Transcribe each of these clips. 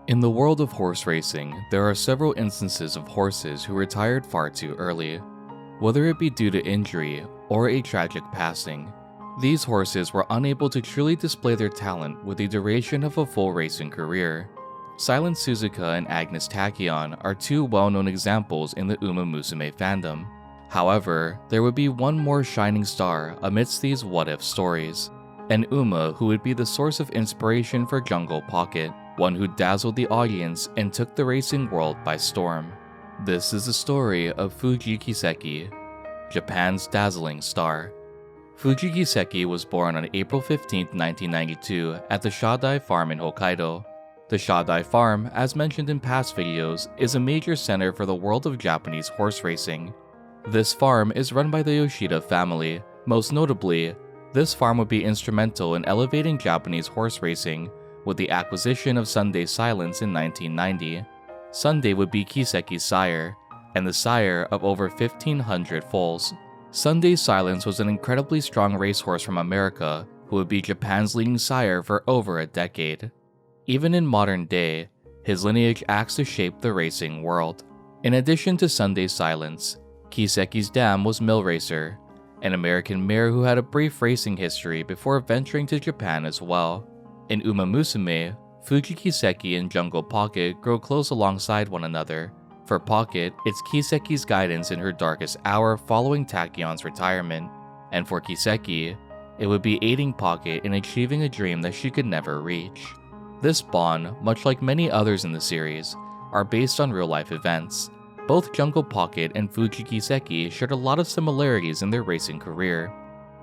In the world of horse racing, there are several instances of horses who retired far too early. Whether it be due to injury or a tragic passing, these horses were unable to truly display their talent with the duration of a full racing career. Silent Suzuka and Agnes Tachyon are two well-known examples in the Uma Musume fandom. However, there would be one more shining star amidst these what-if stories, an Uma who would be the source of inspiration for Jungle Pocket, one who dazzled the audience and took the racing world by storm. This is the story of Fuji Kiseki, Japan's dazzling star. Fuji Kiseki was born on April 15, 1992 at the Shadai Farm in Hokkaido. The Shadai Farm, as mentioned in past videos, is a major center for the world of Japanese horse racing. This farm is run by the Yoshida family. Most notably, this farm would be instrumental in elevating Japanese horse racing with the acquisition of Sunday Silence in 1990. Sunday would be Kiseki's sire, and the sire of over 1,500 foals. Sunday Silence was an incredibly strong racehorse from America who would be Japan's leading sire for over a decade. Even in modern day, his lineage acts to shape the racing world. In addition to Sunday Silence, Kiseki's dam was Mill Racer, an American mare who had a brief racing history before venturing to Japan as well. In Uma Musume, Fuji Kiseki and Jungle Pocket grow close alongside one another. For Pocket, it's Kiseki's guidance in her darkest hour following Tachyon's retirement, and for Kiseki, it would be aiding Pocket in achieving a dream that she could never reach. This bond, much like many others in the series, are based on real-life events. Both Jungle Pocket and Fuji Kiseki shared a lot of similarities in their racing career.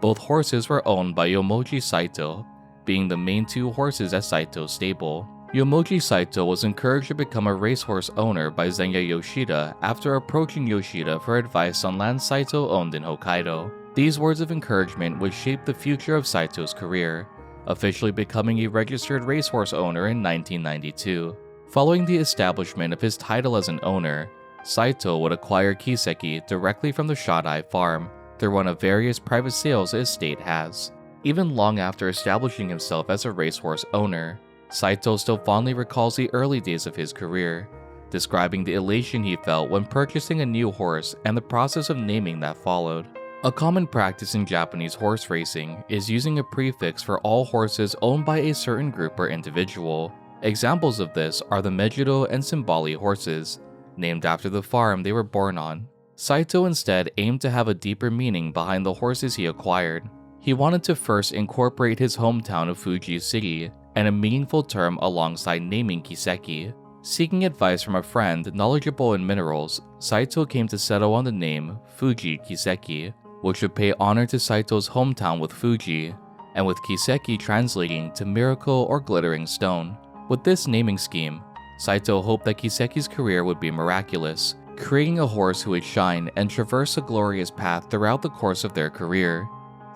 Both horses were owned by Yomoji Saito, being the main two horses at Saito's stable. Yomoji Saito was encouraged to become a racehorse owner by Zenya Yoshida after approaching Yoshida for advice on land Saito owned in Hokkaido. These words of encouragement would shape the future of Saito's career, officially becoming a registered racehorse owner in 1992. Following the establishment of his title as an owner, Saito would acquire Kiseki directly from the Shadai farm through one of various private sales the estate has. Even long after establishing himself as a racehorse owner, Saito still fondly recalls the early days of his career, describing the elation he felt when purchasing a new horse and the process of naming that followed. A common practice in Japanese horse racing is using a prefix for all horses owned by a certain group or individual. Examples of this are the Mejido and Simbali horses, named after the farm they were born on. Saito instead aimed to have a deeper meaning behind the horses he acquired. He wanted to first incorporate his hometown of Fuji City and a meaningful term alongside naming Kiseki. Seeking advice from a friend knowledgeable in minerals, Saito came to settle on the name Fuji Kiseki, which would pay honor to Saito's hometown with Fuji, and with Kiseki translating to miracle or glittering stone. With this naming scheme, Saito hoped that Kiseki's career would be miraculous, creating a horse who would shine and traverse a glorious path throughout the course of their career.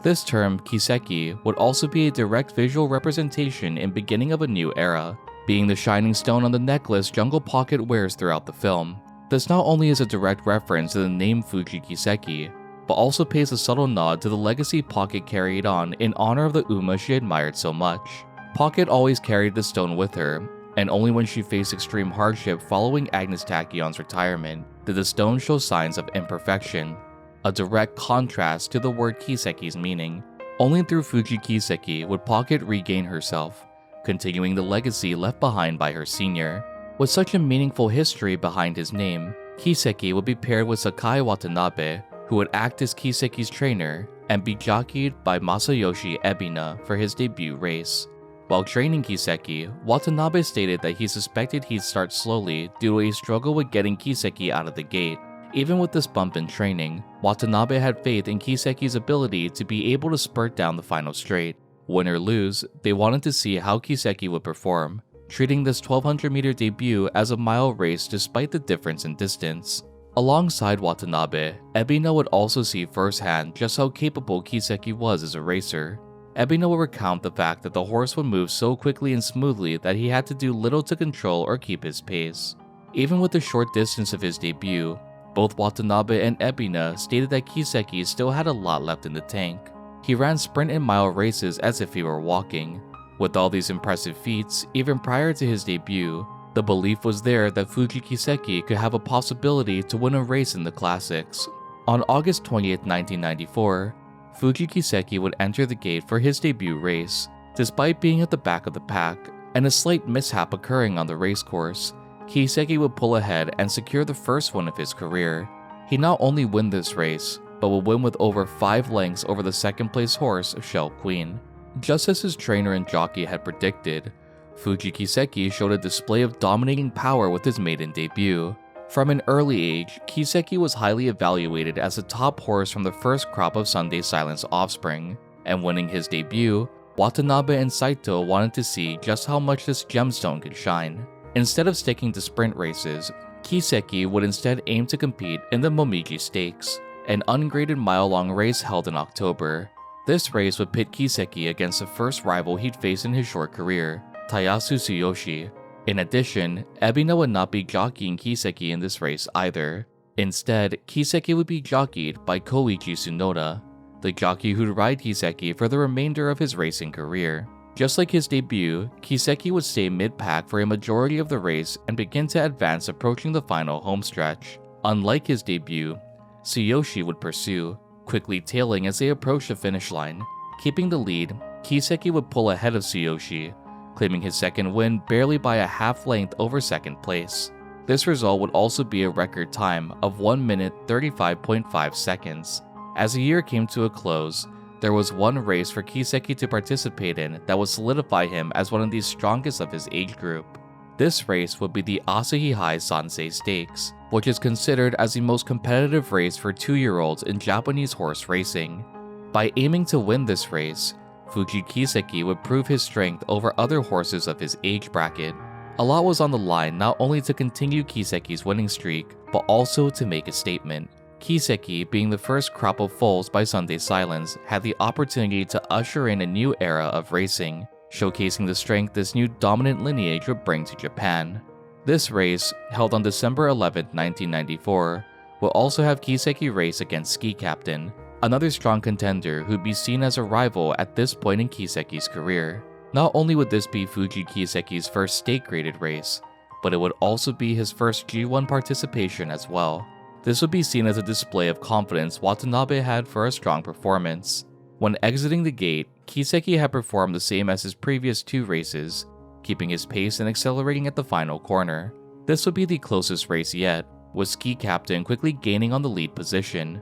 This term, Kiseki, would also be a direct visual representation in beginning of a new era, being the shining stone on the necklace Jungle Pocket wears throughout the film. This not only is a direct reference to the name Fuji Kiseki, but also pays a subtle nod to the legacy Pocket carried on in honor of the Uma she admired so much. Pocket always carried the stone with her, and only when she faced extreme hardship following Agnes Tachyon's retirement did the stone show signs of imperfection, a direct contrast to the word Kiseki's meaning. Only through Fuji Kiseki would Pocket regain herself, continuing the legacy left behind by her senior. With such a meaningful history behind his name, Kiseki would be paired with Sakai Watanabe, who would act as Kiseki's trainer and be jockeyed by Masayoshi Ebina for his debut race. While training Kiseki, Watanabe stated that he suspected he'd start slowly due to a struggle with getting Kiseki out of the gate. Even with this bump in training, Watanabe had faith in Kiseki's ability to be able to spurt down the final straight. Win or lose, they wanted to see how Kiseki would perform, treating this 1200-meter debut as a mile race despite the difference in distance. Alongside Watanabe, Ebina would also see firsthand just how capable Kiseki was as a racer. Ebina would recount the fact that the horse would move so quickly and smoothly that he had to do little to control or keep his pace. Even with the short distance of his debut, both Watanabe and Ebina stated that Kiseki still had a lot left in the tank. He ran sprint and mile races as if he were walking. With all these impressive feats, even prior to his debut, The belief was there that Fuji Kiseki could have a possibility to win a race in the classics. On August 20th, 1994, Fuji Kiseki would enter the gate for his debut race. Despite being at the back of the pack, and a slight mishap occurring on the racecourse, Kiseki would pull ahead and secure the first win of his career. He not only win this race, but will win with over 5 lengths over the second place horse Shell Queen. Just as his trainer and jockey had predicted, Fuji Kiseki showed a display of dominating power with his maiden debut. From an early age, Kiseki was highly evaluated as a top horse from the first crop of Sunday Silence offspring, and winning his debut, Watanabe and Saito wanted to see just how much this gemstone could shine. Instead of sticking to sprint races, Kiseki would instead aim to compete in the Momiji Stakes, an ungraded mile-long race held in October. This race would pit Kiseki against the first rival he'd faced in his short career, Tayasu Tsuyoshi. In addition, Ebina would not be jockeying Kiseki in this race either. Instead, Kiseki would be jockeyed by Koichi Tsunoda, the jockey who'd ride Kiseki for the remainder of his racing career. Just like his debut, Kiseki would stay mid-pack for a majority of the race and begin to advance approaching the final homestretch. Unlike his debut, Tsuyoshi would pursue, quickly tailing as they approached the finish line. Keeping the lead, Kiseki would pull ahead of Tsuyoshi, claiming his second win barely by a half length over second place. This result would also be a record time of 1 minute 35.5 seconds. As the year came to a close, there was one race for Kiseki to participate in that would solidify him as one of the strongest of his age group. This race would be the Asahi High Sansai Stakes, which is considered as the most competitive race for 2-year-olds in Japanese horse racing. By aiming to win this race, Fuji Kiseki would prove his strength over other horses of his age bracket. A lot was on the line not only to continue Kiseki's winning streak, but also to make a statement. Kiseki, being the first crop of foals by Sunday Silence, had the opportunity to usher in a new era of racing, showcasing the strength this new dominant lineage would bring to Japan. This race, held on December 11, 1994, will also have Kiseki race against Ski Captain, another strong contender who'd be seen as a rival at this point in Kiseki's career. Not only would this be Fuji Kiseki's first stake-graded race, but it would also be his first G1 participation as well. This would be seen as a display of confidence Watanabe had for a strong performance. When exiting the gate, Kiseki had performed the same as his previous 2 races, keeping his pace and accelerating at the final corner. This would be the closest race yet, with Ski Captain quickly gaining on the lead position.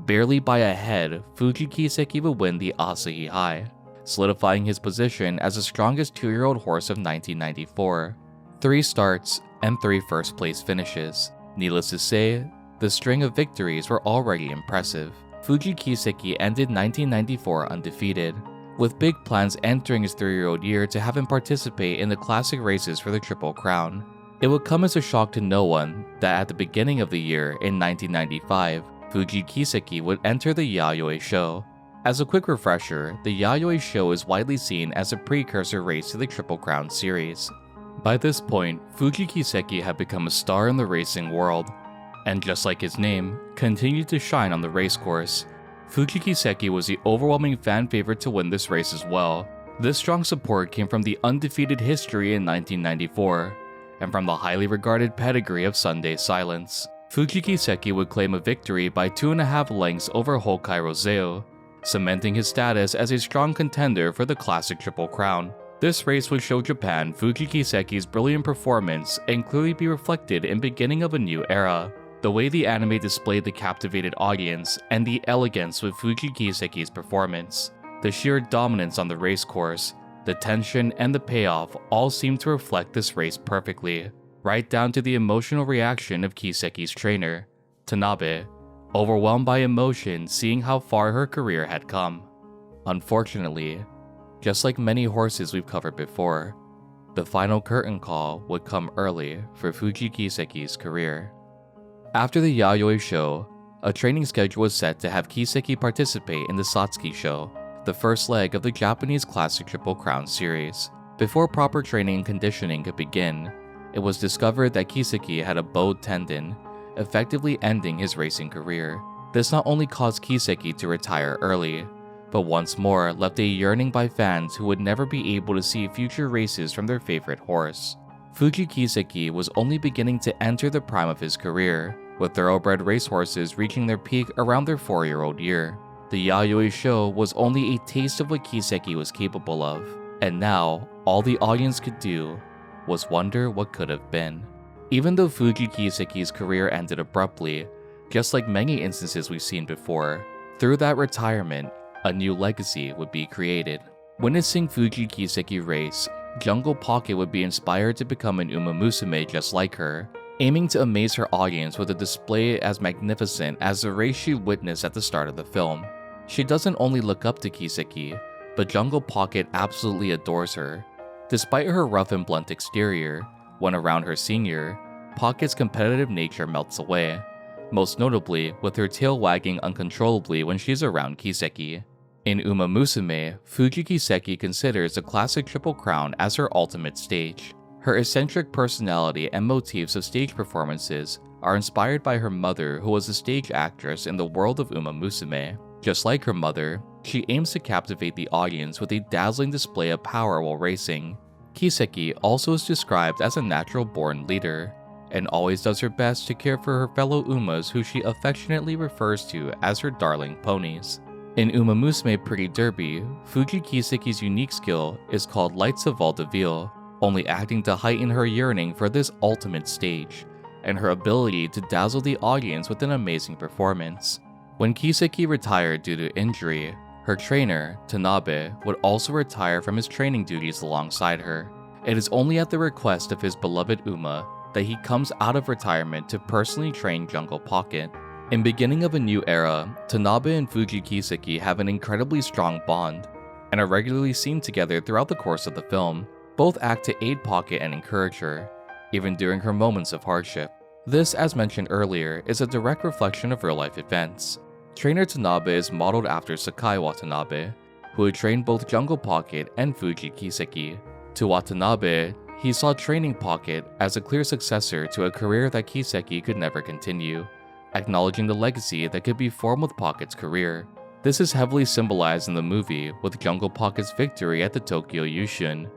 Barely by a head, Fuji Kiseki would win the Asahi High, solidifying his position as the strongest 2-year-old horse of 1994. 3 starts and 3 first-place finishes. Needless to say, the string of victories were already impressive. Fuji Kiseki ended 1994 undefeated, with big plans entering his 3-year-old year to have him participate in the classic races for the Triple Crown. It would come as a shock to no one that at the beginning of the year in 1995, Fuji Kiseki would enter the Yayoi Sho. As a quick refresher, the Yayoi Sho is widely seen as a precursor race to the Triple Crown series. By this point, Fuji Kiseki had become a star in the racing world, and just like his name, continued to shine on the racecourse. Fuji Kiseki was the overwhelming fan favorite to win this race as well. This strong support came from the undefeated history in 1994, and from the highly regarded pedigree of Sunday Silence. Fuji Kiseki would claim a victory by 2.5 lengths over Hokkai Roseo, cementing his status as a strong contender for the classic Triple Crown. This race would show Japan Fuji Kiseki's brilliant performance and clearly be reflected in beginning of a new era. The way the anime displayed the captivated audience and the elegance with Fuji Kiseki's performance, the sheer dominance on the racecourse, the tension and the payoff all seemed to reflect this race perfectly, right down to the emotional reaction of Kiseki's trainer, Tanabe, overwhelmed by emotion seeing how far her career had come. Unfortunately, just like many horses we've covered before, the final curtain call would come early for Fuji Kiseki's career. After the Yayoi Sho, a training schedule was set to have Kiseki participate in the Satsuki Sho, the first leg of the Japanese Classic Triple Crown series. Before proper training and conditioning could begin, it was discovered that Kiseki had a bowed tendon, effectively ending his racing career. This not only caused Kiseki to retire early, but once more left a yearning by fans who would never be able to see future races from their favorite horse. Fuji Kiseki was only beginning to enter the prime of his career, with thoroughbred racehorses reaching their peak around their 4-year-old year. The Yayoi Sho was only a taste of what Kiseki was capable of, and now all the audience could do was wonder what could have been. Even though Fuji Kiseki's career ended abruptly, just like many instances we've seen before, through that retirement, a new legacy would be created. Witnessing Fuji Kiseki race, Jungle Pocket would be inspired to become an Uma Musume just like her, aiming to amaze her audience with a display as magnificent as the race she witnessed at the start of the film. She doesn't only look up to Kiseki, but Jungle Pocket absolutely adores her. Despite her rough and blunt exterior, when around her senior, Pocket's competitive nature melts away, most notably with her tail wagging uncontrollably when she's around Kiseki. In Uma Musume, Fuji Kiseki considers the classic Triple Crown as her ultimate stage. Her eccentric personality and motifs of stage performances are inspired by her mother, who was a stage actress in the world of Uma Musume. Just like her mother, she aims to captivate the audience with a dazzling display of power while racing. Kiseki also is described as a natural-born leader, and always does her best to care for her fellow Umas, who she affectionately refers to as her darling ponies. In Uma Musume Pretty Derby, Fuji Kiseki's unique skill is called Lights of Vaudeville, only acting to heighten her yearning for this ultimate stage, and her ability to dazzle the audience with an amazing performance. When Kiseki retired due to injury, her trainer, Tanabe, would also retire from his training duties alongside her. It is only at the request of his beloved Uma that he comes out of retirement to personally train Jungle Pocket. In beginning of a new era, Tanabe and Fuji Kiseki have an incredibly strong bond, and are regularly seen together throughout the course of the film. Both act to aid Pocket and encourage her, even during her moments of hardship. This, as mentioned earlier, is a direct reflection of real-life events. Trainer Tanabe is modeled after Sakai Watanabe, who had trained both Jungle Pocket and Fuji Kiseki. To Watanabe, he saw training Pocket as a clear successor to a career that Kiseki could never continue, acknowledging the legacy that could be formed with Pocket's career. This is heavily symbolized in the movie with Jungle Pocket's victory at the Tokyo Yushun,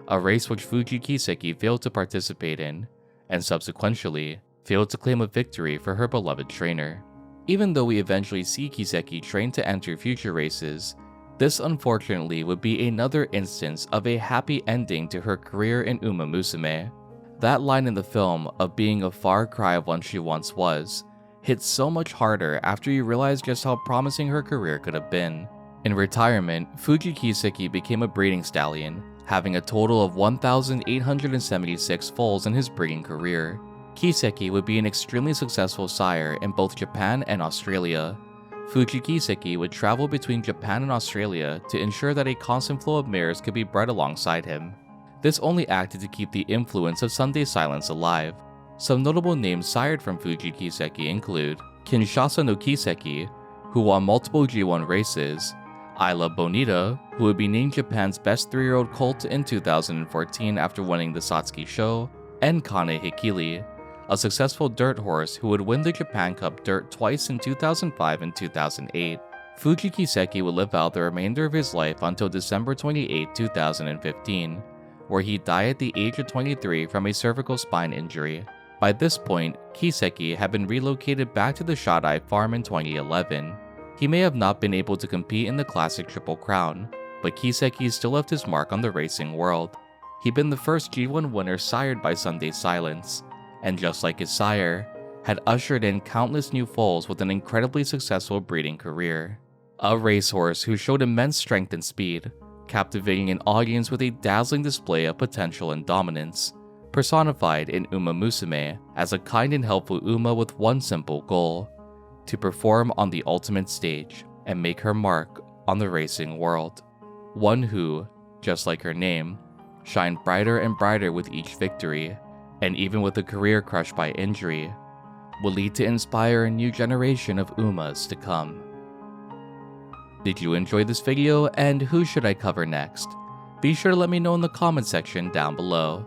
a race which Fuji Kiseki failed to participate in, and subsequently failed to claim a victory for her beloved trainer. Even though we eventually see Kiseki train to enter future races, this unfortunately would be another instance of a happy ending to her career in Uma Musume. That line in the film of being a far cry of what she once was hits so much harder after you realize just how promising her career could have been. In retirement, Fuji Kiseki became a breeding stallion, having a total of 1,876 foals in his breeding career. Kiseki would be an extremely successful sire in both Japan and Australia. Fuji Kiseki would travel between Japan and Australia to ensure that a constant flow of mares could be bred alongside him. This only acted to keep the influence of Sunday Silence alive. Some notable names sired from Fuji Kiseki include Kinshasa no Kiseki, who won multiple G1 races, Isla Bonita, who would be named Japan's best 3-year-old colt in 2014 after winning the Satsuki Show, and Kane Hikili, a successful dirt horse who would win the Japan Cup Dirt twice in 2005 and 2008. Fuji Kiseki would live out the remainder of his life until December 28, 2015, where he died at the age of 23 from a cervical spine injury. By this point, Kiseki had been relocated back to the Shadai farm in 2011. He may have not been able to compete in the classic Triple Crown, but Kiseki still left his mark on the racing world. He'd been the first G1 winner sired by Sunday Silence, and just like his sire, had ushered in countless new foals with an incredibly successful breeding career. A racehorse who showed immense strength and speed, captivating an audience with a dazzling display of potential and dominance, personified in Uma Musume as a kind and helpful Uma with one simple goal: to perform on the ultimate stage and make her mark on the racing world. One who, just like her name, shined brighter and brighter with each victory, and even with a career crushed by injury, will lead to inspire a new generation of Umas to come. Did you enjoy this video, and who should I cover next? Be sure to let me know in the comment section down below.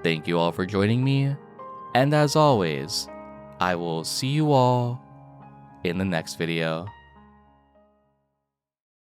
Thank you all for joining me, and as always, I will see you all in the next video.